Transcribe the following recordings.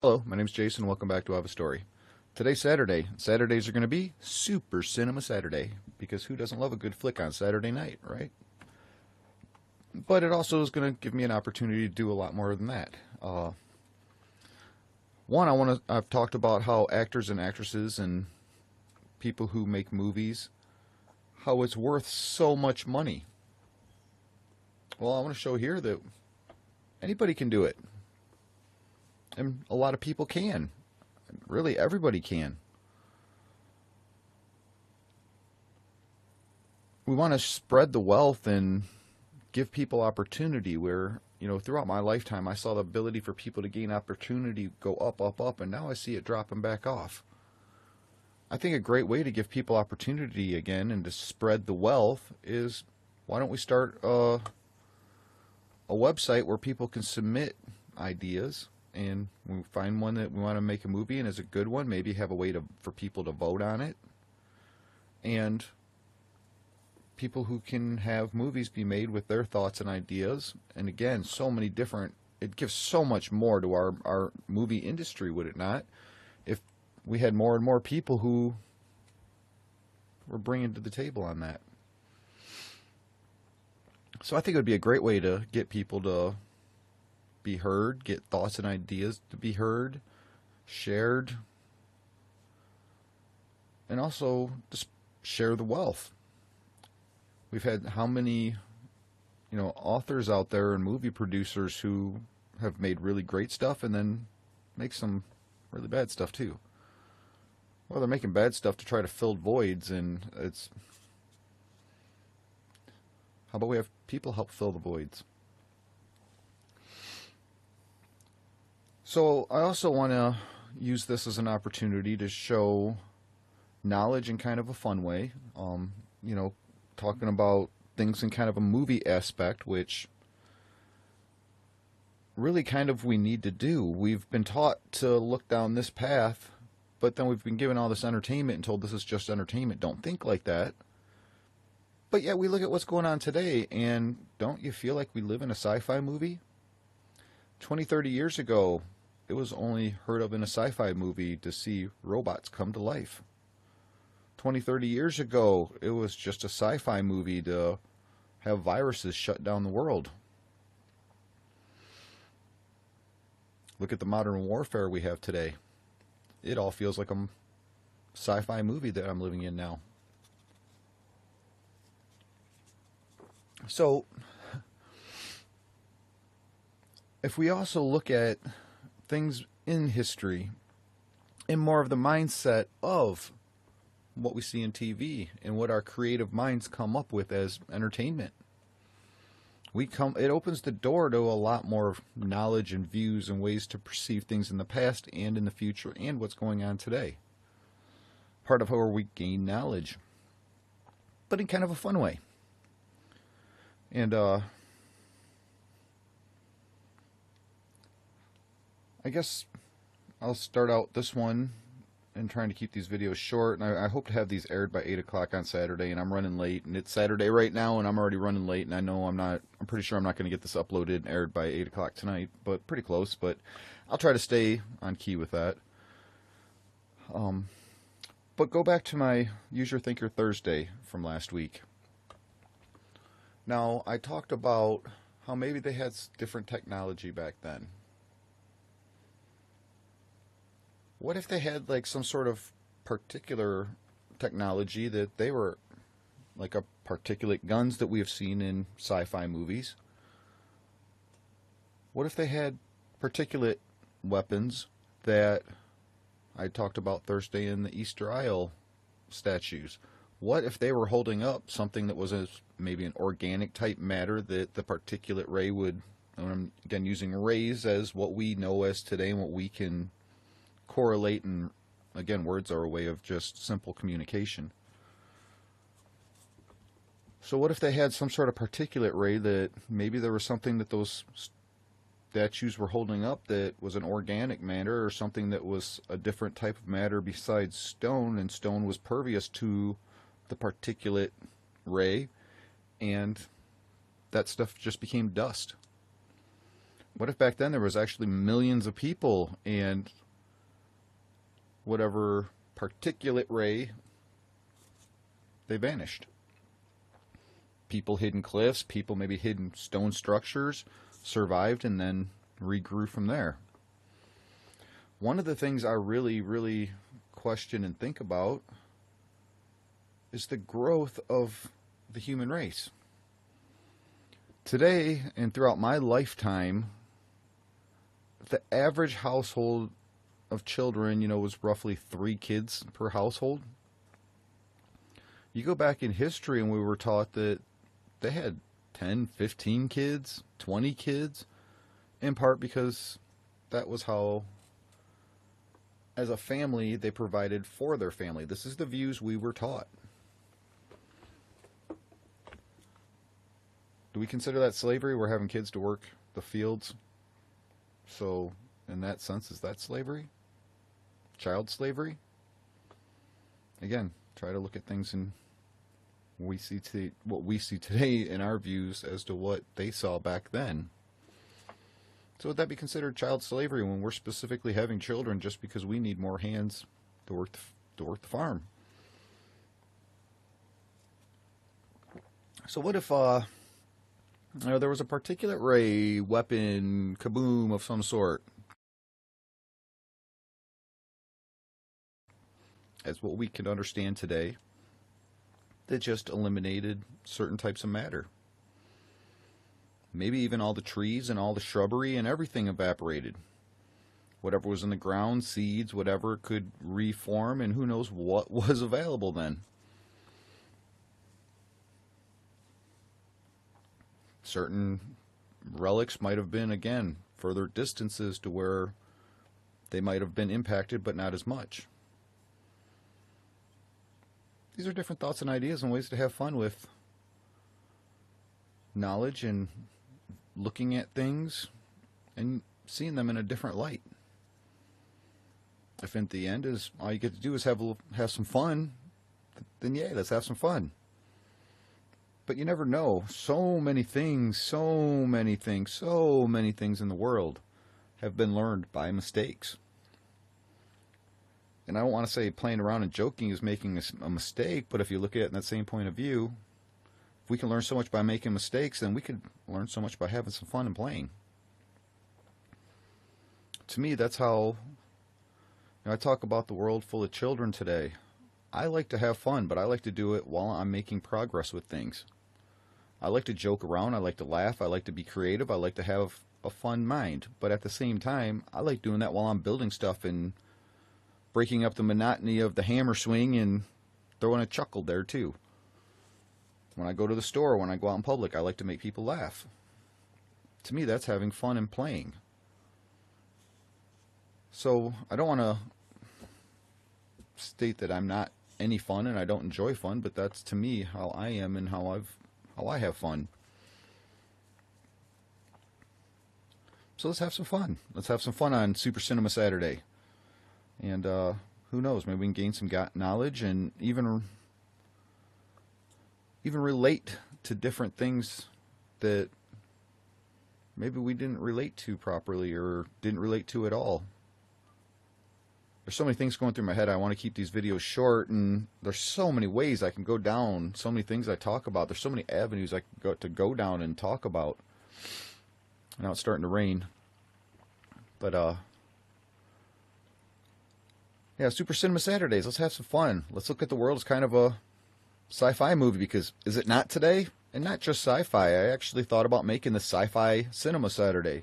Hello, my name's Jason. Welcome back to I Have a Story. Today's Saturday. Saturdays are going to be Super Cinema Saturday because who doesn't love a good flick on Saturday night, right? But it also is going to give me an opportunity to do a lot more than that. I've talked about how actors and actresses and people who make movies, how it's worth so much money. Well, I want to show here that anybody can do it. And a lot of people can. Really, everybody can. We want to spread the wealth and give people opportunity where, throughout my lifetime, I saw the ability for people to gain opportunity go up, up, up, and now I see it dropping back off. I think a great way to give people opportunity again and to spread the wealth is, why don't we start a website where people can submit ideas, and we find one that we want to make a movie and is a good one, maybe have a way for people to vote on it, and people who can have movies be made with their thoughts and ideas. And again, so many different, it gives so much more to our movie industry, would it not, if we had more and more people who were bringing to the table on that. So I think it would be a great way to get people to be heard, get thoughts and ideas to be heard, shared, and also just share the wealth. We've had how many, authors out there and movie producers who have made really great stuff and then make some really bad stuff too. Well, they're making bad stuff to try to fill voids, and how about we have people help fill the voids? So I also want to use this as an opportunity to show knowledge in kind of a fun way. Talking about things in kind of a movie aspect, which really kind of we need to do. We've been taught to look down this path, but then we've been given all this entertainment and told this is just entertainment. Don't think like that. But yet we look at what's going on today, and don't you feel like we live in a sci-fi movie? 20, 30 years ago, it was only heard of in a sci-fi movie to see robots come to life. 20, 30 years ago, it was just a sci-fi movie to have viruses shut down the world. Look at the modern warfare we have today. It all feels like a sci-fi movie that I'm living in now. So, if we also look at things in history in more of the mindset of what we see in TV and what our creative minds come up with as entertainment, it opens the door to a lot more knowledge and views and ways to perceive things in the past and in the future and what's going on today. Part of how we gain knowledge, but in kind of a fun way. And I guess I'll start out this one and trying to keep these videos short. And I hope to have these aired by 8 o'clock on Saturday, and I'm running late. And it's Saturday right now, and I'm already running late. And I know I'm pretty sure I'm not going to get this uploaded and aired by 8 o'clock tonight, but pretty close. But I'll try to stay on key with that. But go back to my Use Your Thinker Thursday from last week. Now, I talked about how maybe they had different technology back then. What if they had like some sort of particular technology that they were like a particulate guns that we have seen in sci-fi movies? What if they had particulate weapons that I talked about Thursday in the Easter Isle statues? What if they were holding up something that was maybe an organic type matter that the particulate ray would, and I'm again using rays as what we know as today and what we can correlate, and again, words are a way of just simple communication. So what if they had some sort of particulate ray that maybe there was something that those statues were holding up that was an organic matter or something that was a different type of matter besides stone, and stone was pervious to the particulate ray, and that stuff just became dust. What if back then there was actually millions of people and whatever particulate ray, they vanished? People hid in cliffs, people maybe hid in stone structures, survived and then regrew from there. One of the things I really, really question and think about is the growth of the human race. Today and throughout my lifetime, the average household of children, was roughly 3 kids per household. You go back in history and we were taught that they had 10, 15 kids, 20 kids, in part because that was how, as a family, they provided for their family. This is the views we were taught. Do we consider that slavery? We're having kids to work the fields. So, in that sense, is that slavery? Child slavery? Again, try to look at things in what we see today in our views as to what they saw back then. So would that be considered child slavery when we're specifically having children just because we need more hands to work the farm? So what if there was a particulate ray weapon kaboom of some sort, as what we can understand today, that just eliminated certain types of matter? Maybe even all the trees and all the shrubbery and everything evaporated. Whatever was in the ground, seeds, whatever, could reform, and who knows what was available then. Certain relics might have been, again, further distances to where they might have been impacted, but not as much. These are different thoughts and ideas and ways to have fun with knowledge and looking at things and seeing them in a different light. If at the end is all you get to do is have some fun, then yay, let's have some fun. But you never know. So many things in the world have been learned by mistakes. And I don't want to say playing around and joking is making a mistake, but if you look at it in that same point of view, if we can learn so much by making mistakes, then we could learn so much by having some fun and playing. To me, that's how I talk about the world full of children today. I like to have fun, but I like to do it while I'm making progress with things. I like to joke around, I like to laugh, I like to be creative, I like to have a fun mind. But at the same time, I like doing that while I'm building stuff and breaking up the monotony of the hammer swing and throwing a chuckle there too. When I go to the store, when I go out in public, I like to make people laugh. To me, that's having fun and playing. So I don't want to state that I'm not any fun and I don't enjoy fun, but that's to me how I am and how I have fun. So let's have some fun. Let's have some fun on Super Cinema Saturday. And who knows, maybe we can gain some knowledge and even relate to different things that maybe we didn't relate to properly or didn't relate to at all. There's so many things going through my head. I want to keep these videos short, and there's so many ways I can go down, so many things I talk about. There's so many avenues I can go down and talk about. Now it's starting to rain. But, yeah, Super Cinema Saturdays. Let's have some fun. Let's look at the world as kind of a sci-fi movie, because is it not today? And not just sci-fi. I actually thought about making the Sci-Fi Cinema Saturday.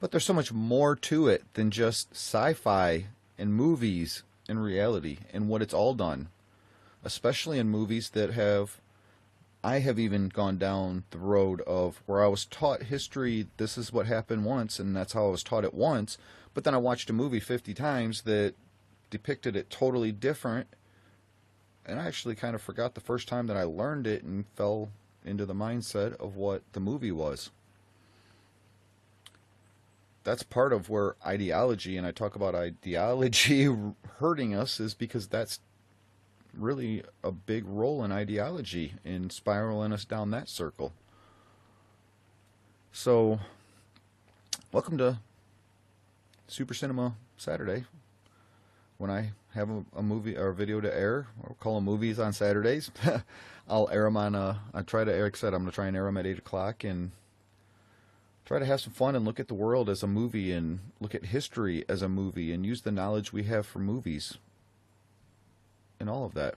But there's so much more to it than just sci-fi and movies and reality and what it's all done. Especially in movies that I have even gone down the road of where I was taught history, this is what happened once, and that's how I was taught it once. But then I watched a movie 50 times that depicted it totally different, and I actually kind of forgot the first time that I learned it and fell into the mindset of what the movie was. That's part of where ideology, and I talk about ideology hurting us, is because that's really a big role in ideology in spiraling us down that circle. So welcome to Super Cinema Saturday, when I have a movie or a video to air. We'll call them movies on Saturdays. I'll air them on, I try to air, like I said, I'm going to try and air them at 8 o'clock and try to have some fun and look at the world as a movie and look at history as a movie and use the knowledge we have from movies and all of that.